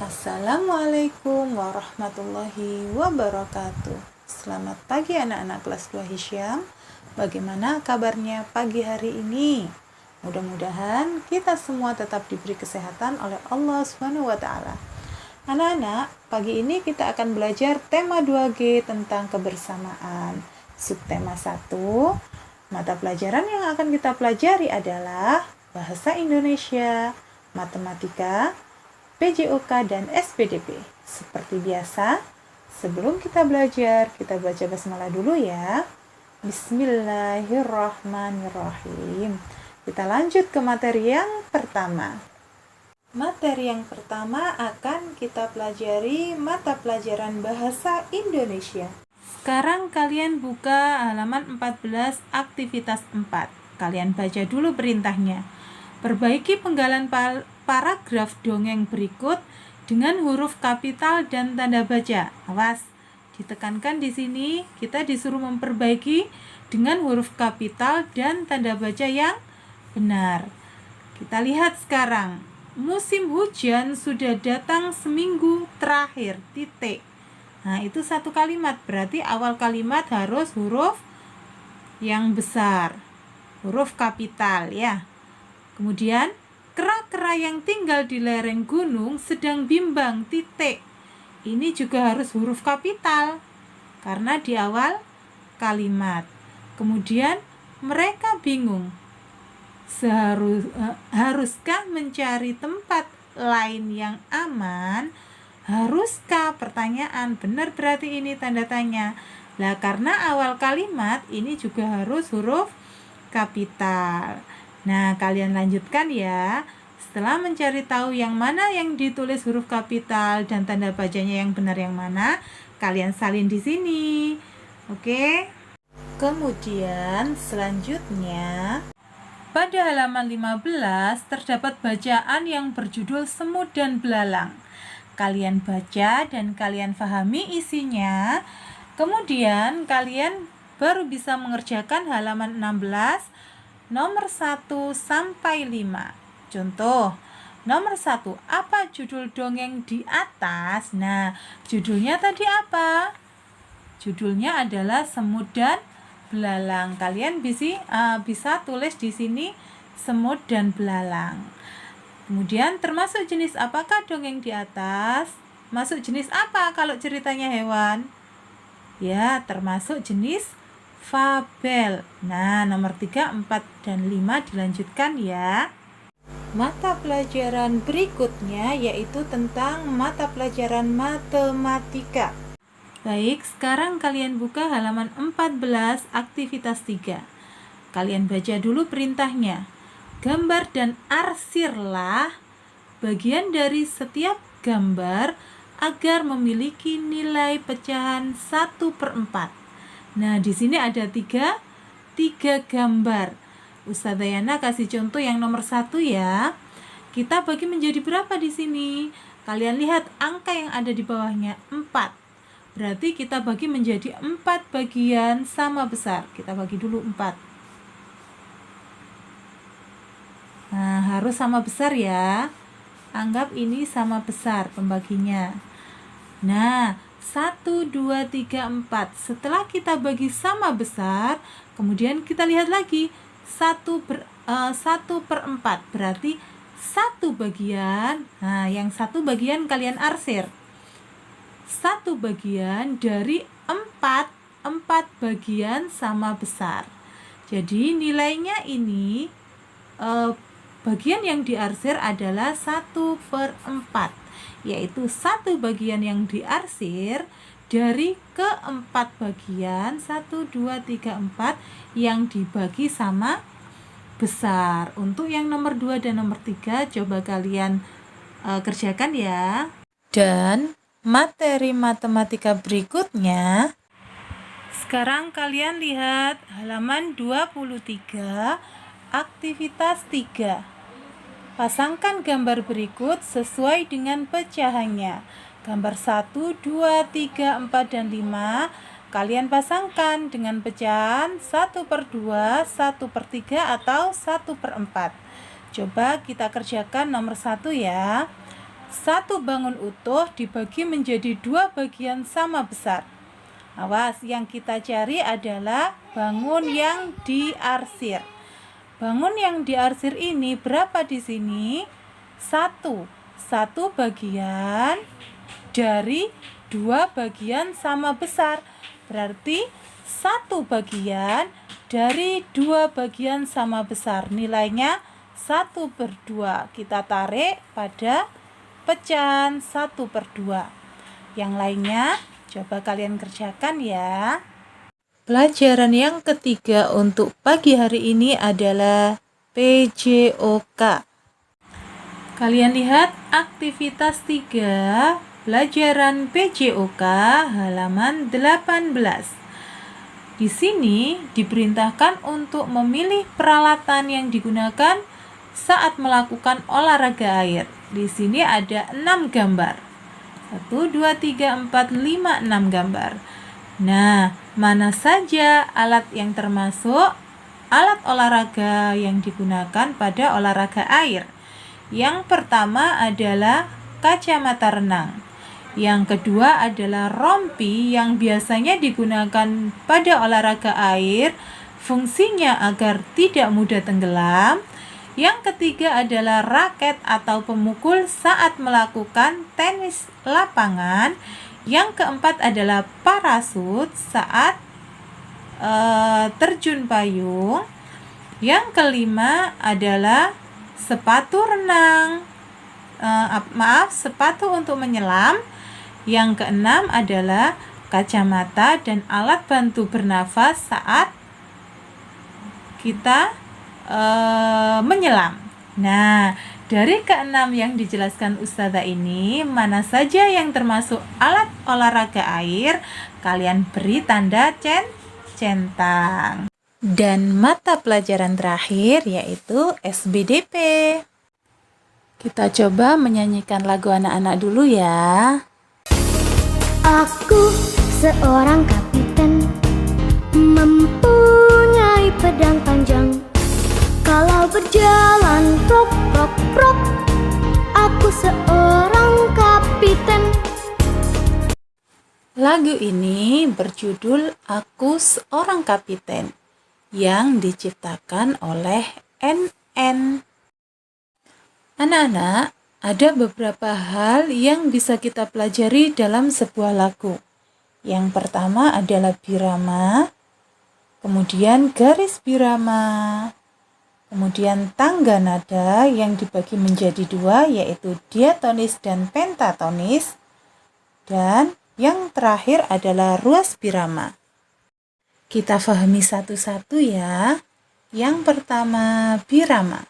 Assalamualaikum warahmatullahi wabarakatuh. Selamat pagi anak-anak kelas 2 Hisyam. Bagaimana kabarnya pagi hari ini? Mudah-mudahan kita semua tetap diberi kesehatan oleh Allah SWT. Anak-anak, pagi ini kita akan belajar tema 2G tentang kebersamaan. Subtema 1, mata pelajaran yang akan kita pelajari adalah Bahasa Indonesia, Matematika, PJOK dan SPDP. Seperti biasa, sebelum kita belajar, kita baca basmalah dulu ya. Bismillahirrahmanirrahim. Kita lanjut ke materi yang pertama. Materi yang pertama akan kita pelajari mata pelajaran Bahasa Indonesia. Sekarang kalian buka halaman 14 aktivitas 4. Kalian baca dulu perintahnya. Perbaiki penggalan paragraf dongeng berikut dengan huruf kapital dan tanda baca. Awas, ditekankan di sini kita disuruh memperbaiki dengan huruf kapital dan tanda baca yang benar. Kita lihat sekarang. Musim hujan sudah datang seminggu terakhir. Titik. Nah, itu satu kalimat. Berarti awal kalimat harus huruf yang besar. Huruf kapital ya. Kemudian kera-kera yang tinggal di lereng gunung sedang bimbang. Titik. Ini juga harus huruf kapital karena di awal kalimat. Kemudian mereka bingung. Haruskah mencari tempat lain yang aman? Haruskah? Pertanyaan. Benar berarti ini tanda tanya. Nah, karena awal kalimat ini juga harus huruf kapital. Nah, kalian lanjutkan ya. Setelah mencari tahu yang mana yang ditulis huruf kapital dan tanda bacanya yang benar yang mana, kalian salin di sini. Oke? Kemudian selanjutnya pada halaman 15 terdapat bacaan yang berjudul Semut dan Belalang. Kalian baca dan kalian pahami isinya. Kemudian kalian baru bisa mengerjakan halaman 16 nomor 1 sampai 5. Contoh, nomor 1, apa judul dongeng di atas? Nah, judulnya tadi apa? Judulnya adalah Semut dan Belalang. Kalian bisa tulis di sini semut dan belalang. Kemudian termasuk jenis apakah dongeng di atas? Masuk jenis apa kalau ceritanya hewan? Ya, termasuk jenis fabel. Nah, nomor 3, 4, dan 5 dilanjutkan ya. Mata pelajaran berikutnya yaitu tentang mata pelajaran matematika. Baik, sekarang kalian buka halaman 14 aktivitas 3. Kalian baca dulu perintahnya. Gambar dan arsirlah bagian dari setiap gambar agar memiliki nilai pecahan 1/4. Nah, di sini ada tiga gambar. Ustazah Yana kasih contoh yang nomor 1 ya. Kita bagi menjadi berapa di sini? Kalian lihat angka yang ada di bawahnya 4. Berarti kita bagi menjadi 4 bagian sama besar. Kita bagi dulu 4. Nah, harus sama besar ya. Anggap ini sama besar pembaginya. Nah, 1, 2, 3, 4. Setelah kita bagi sama besar, kemudian kita lihat lagi 1/4. Berarti 1 bagian. Nah, yang 1 bagian kalian arsir. 1 bagian dari 4 bagian sama besar. Jadi nilainya ini bagian yang diarsir adalah 1/4, yaitu 1 bagian yang diarsir dari keempat bagian 1, 2, 3, 4 yang dibagi sama besar. Untuk yang nomor 2 dan nomor 3 coba kalian kerjakan ya. Dan materi matematika berikutnya, sekarang kalian lihat halaman 23 aktivitas 3. Pasangkan gambar berikut sesuai dengan pecahannya. Gambar 1, 2, 3, 4, dan 5 kalian pasangkan dengan pecahan 1/2, 1/3, atau 1/4. Coba kita kerjakan nomor 1 ya. Satu bangun utuh dibagi menjadi 2 bagian sama besar. Awas, yang kita cari adalah bangun yang diarsir. Bangun yang diarsir ini berapa di sini? 1. 1 bagian dari 2 bagian sama besar. Berarti 1 bagian dari 2 bagian sama besar. Nilainya 1/2. Kita tarik pada pecahan 1/2. Yang lainnya coba kalian kerjakan ya. Pelajaran yang ketiga untuk pagi hari ini adalah PJOK. Kalian lihat aktivitas 3, pelajaran PJOK halaman 18. Di sini diperintahkan untuk memilih peralatan yang digunakan saat melakukan olahraga air. Di sini ada 6 gambar. 1, 2, 3, 4, 5, 6 gambar. Nah, mana saja alat yang termasuk alat olahraga yang digunakan pada olahraga air? Yang pertama adalah kacamata renang. Yang kedua adalah rompi yang biasanya digunakan pada olahraga air, fungsinya agar tidak mudah tenggelam. Yang ketiga adalah raket atau pemukul saat melakukan tenis lapangan. Yang keempat adalah parasut saat terjun payung. Yang kelima adalah sepatu renang. Sepatu untuk menyelam. Yang keenam adalah kacamata dan alat bantu bernafas saat kita menyelam. Nah, dari keenam yang dijelaskan Ustazah ini, mana saja yang termasuk alat olahraga air, kalian beri tanda centang. Dan mata pelajaran terakhir yaitu SBDP. Kita coba menyanyikan lagu anak-anak dulu ya. Aku seorang kapiten, mempunyai pedang panjang. Kalau berjalan prok prok prok, aku seorang kapiten. Lagu ini berjudul Aku Seorang Kapiten yang diciptakan oleh NN. Anak-anak, ada beberapa hal yang bisa kita pelajari dalam sebuah lagu. Yang pertama adalah birama, kemudian garis birama, kemudian tangga nada yang dibagi menjadi 2 yaitu diatonis dan pentatonis, dan yang terakhir adalah ruas birama. Kita pahami satu-satu ya. Yang pertama birama.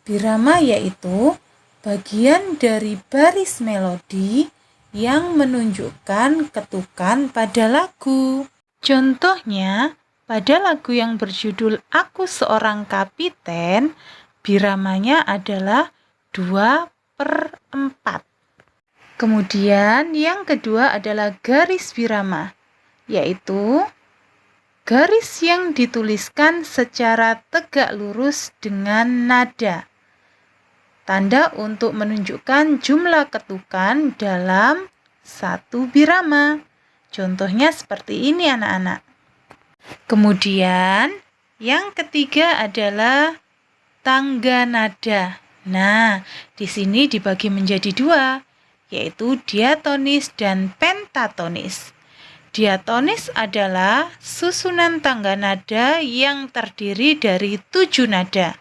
Birama yaitu bagian dari baris melodi yang menunjukkan ketukan pada lagu. Contohnya, pada lagu yang berjudul Aku Seorang Kapiten, biramanya adalah 2/4. Kemudian yang kedua adalah garis birama, yaitu garis yang dituliskan secara tegak lurus dengan nada. Tanda untuk menunjukkan jumlah ketukan dalam satu birama. Contohnya seperti ini anak-anak. Kemudian yang ketiga adalah tangga nada. Nah, di sini dibagi menjadi 2, yaitu diatonis dan pentatonis. Diatonis adalah susunan tangga nada yang terdiri dari 7 nada.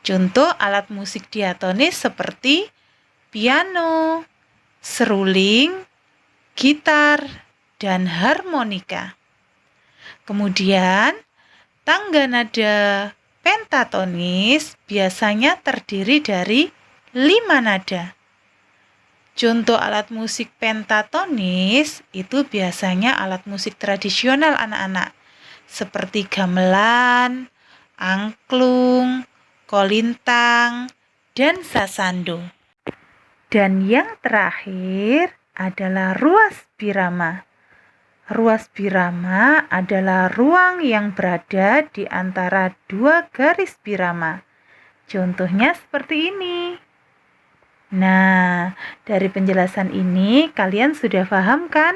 Contoh alat musik diatonis seperti piano, seruling, gitar, dan harmonika. Kemudian, tangga nada pentatonis biasanya terdiri dari 5 nada. Contoh alat musik pentatonis itu biasanya alat musik tradisional anak-anak, seperti gamelan, angklung, kolintang, dan sasando. Dan yang terakhir adalah ruas birama. Ruas birama adalah ruang yang berada di antara 2 garis birama. Contohnya seperti ini. Nah, dari penjelasan ini kalian sudah paham kan?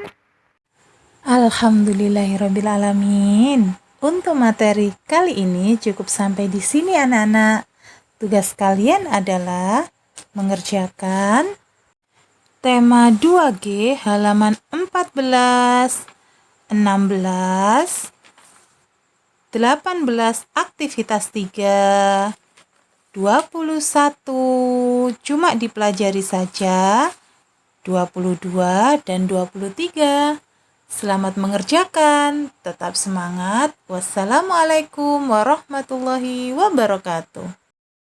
Alhamdulillahirrabbilalamin. Untuk materi kali ini cukup sampai di sini anak-anak. Tugas kalian adalah mengerjakan tema 2G halaman 14, 16, 18 aktivitas 3, 21 cuma dipelajari saja, 22 dan 23. Selamat mengerjakan, tetap semangat. Wassalamualaikum warahmatullahi wabarakatuh.